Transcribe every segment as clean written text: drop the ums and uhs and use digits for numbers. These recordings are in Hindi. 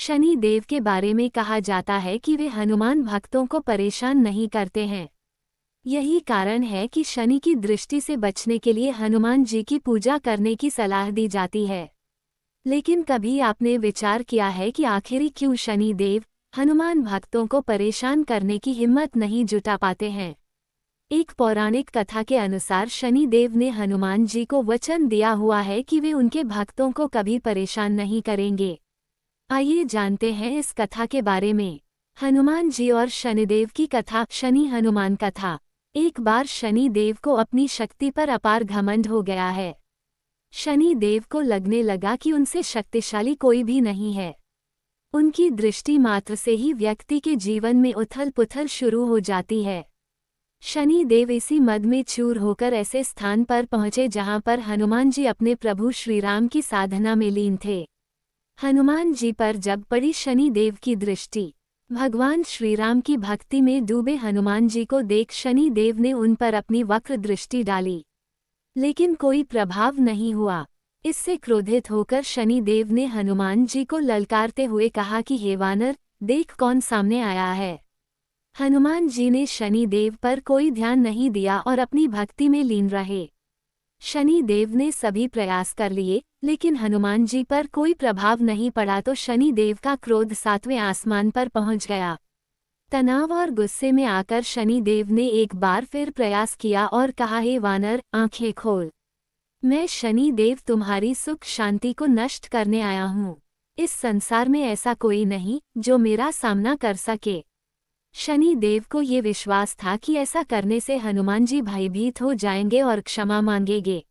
शनि देव के बारे में कहा जाता है कि वे हनुमान भक्तों को परेशान नहीं करते हैं। यही कारण है कि शनि की दृष्टि से बचने के लिए हनुमान जी की पूजा करने की सलाह दी जाती है। लेकिन कभी आपने विचार किया है कि आखिर क्यों शनि देव हनुमान भक्तों को परेशान करने की हिम्मत नहीं जुटा पाते हैं? एक पौराणिक कथा के अनुसार शनि देव ने हनुमान जी को वचन दिया हुआ है कि वे उनके भक्तों को कभी परेशान नहीं करेंगे। आइए जानते हैं इस कथा के बारे में। हनुमान जी और शनिदेव की कथा। शनि हनुमान कथा। एक बार शनि देव को अपनी शक्ति पर अपार घमंड हो गया है। शनि देव को लगने लगा कि उनसे शक्तिशाली कोई भी नहीं है। उनकी दृष्टि मात्र से ही व्यक्ति के जीवन में उथल पुथल शुरू हो जाती है। शनि देव इसी मद में चूर होकर ऐसे स्थान पर पहुंचे जहां पर हनुमान जी अपने प्रभु श्रीराम की साधना में लीन थे। हनुमान जी पर जब पड़ी शनि देव की दृष्टि, भगवान श्रीराम की भक्ति में डूबे हनुमान जी को देख शनि देव ने उन पर अपनी वक्र दृष्टि डाली, लेकिन कोई प्रभाव नहीं हुआ। इससे क्रोधित होकर शनि देव ने हनुमान जी को ललकारते हुए कहा कि हे वानर, देख कौन सामने आया है। हनुमान जी ने शनि देव पर कोई ध्यान नहीं दिया और अपनी भक्ति में लीन रहे। शनि देव ने सभी प्रयास कर लिए, लेकिन हनुमान जी पर कोई प्रभाव नहीं पड़ा तो शनि देव का क्रोध 7वें आसमान पर पहुंच गया। तनाव और गुस्से में आकर शनि देव ने एक बार फिर प्रयास किया और कहा, हे वानर, आंखें खोल। मैं शनि देव तुम्हारी सुख शांति को नष्ट करने आया हूँ। इस संसार में ऐसा कोई नहीं जो मेरा सामना कर सके। शनि देव को ये विश्वास था कि ऐसा करने से हनुमान जी भयभीत हो जाएंगे और क्षमा मांगेंगे,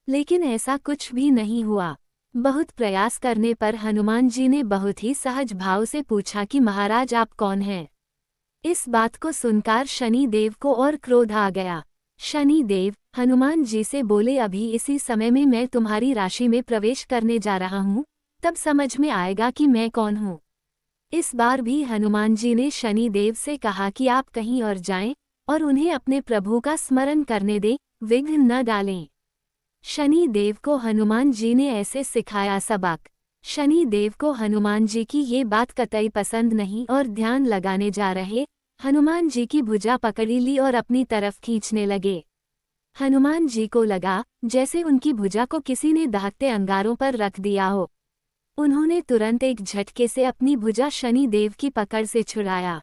लेकिन ऐसा कुछ भी नहीं हुआ। बहुत प्रयास करने पर हनुमान जी ने बहुत ही सहज भाव से पूछा कि महाराज, आप कौन हैं? इस बात को सुनकर शनि देव को और क्रोध आ गया। शनि देव हनुमान जी से बोले, अभी इसी समय में मैं तुम्हारी राशि में प्रवेश करने जा रहा हूँ, तब समझ में आएगा कि मैं कौन हूँ। इस बार भी हनुमान जी ने शनि देव से कहा कि आप कहीं और जाएं और उन्हें अपने प्रभु का स्मरण करने दें, विघ्न न डालें। शनि देव को हनुमान जी ने ऐसे सिखाया सबक। शनि देव को हनुमान जी की ये बात कतई पसंद नहीं और ध्यान लगाने जा रहे हनुमान जी की भुजा पकड़ी ली और अपनी तरफ खींचने लगे। हनुमान जी को लगा जैसे उनकी भुजा को किसी ने दहकते अंगारों पर रख दिया हो। उन्होंने तुरंत एक झटके से अपनी भुजा शनि देव की पकड़ से छुड़ाया।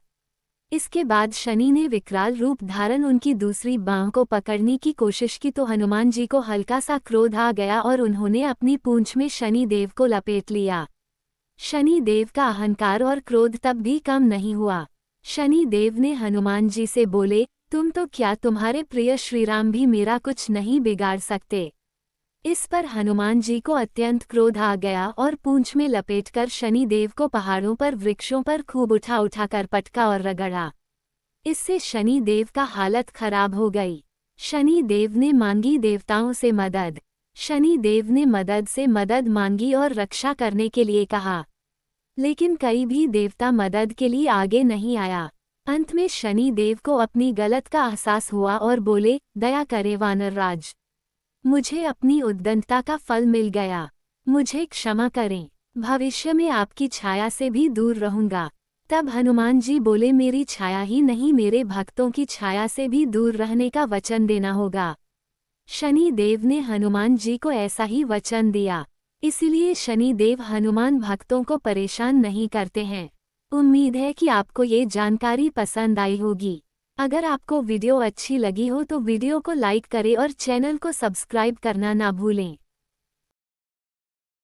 इसके बाद शनि ने विकराल रूप धारण उनकी दूसरी बांह को पकड़ने की कोशिश की तो हनुमान जी को हल्का सा क्रोध आ गया और उन्होंने अपनी पूंछ में शनि देव को लपेट लिया। शनि देव का अहंकार और क्रोध तब भी कम नहीं हुआ। शनि देव ने हनुमान जी से बोले, तुम तो क्या, तुम्हारे प्रिय श्रीराम भी मेरा कुछ नहीं बिगाड़ सकते। इस पर हनुमान जी को अत्यंत क्रोध आ गया और पूंछ में लपेटकर शनि देव को पहाड़ों पर वृक्षों पर खूब उठा उठाकर पटका और रगड़ा। इससे शनि देव का हालत खराब हो गई। शनि देव ने मांगी देवताओं से मदद। शनि देव ने मदद से मदद मांगी और रक्षा करने के लिए कहा, लेकिन कई भी देवता मदद के लिए आगे नहीं आया। अंत में शनि देव को अपनी गलत का एहसास हुआ और बोले, दया करे वानर राज, मुझे अपनी उद्दंडता का फल मिल गया, मुझे क्षमा करें, भविष्य में आपकी छाया से भी दूर रहूंगा। तब हनुमान जी बोले, मेरी छाया ही नहीं, मेरे भक्तों की छाया से भी दूर रहने का वचन देना होगा। शनि देव ने हनुमान जी को ऐसा ही वचन दिया, इसलिए शनि देव हनुमान भक्तों को परेशान नहीं करते हैं। उम्मीद है कि आपको ये जानकारी पसंद आई होगी। अगर आपको वीडियो अच्छी लगी हो तो वीडियो को लाइक करें और चैनल को सब्सक्राइब करना ना भूलें।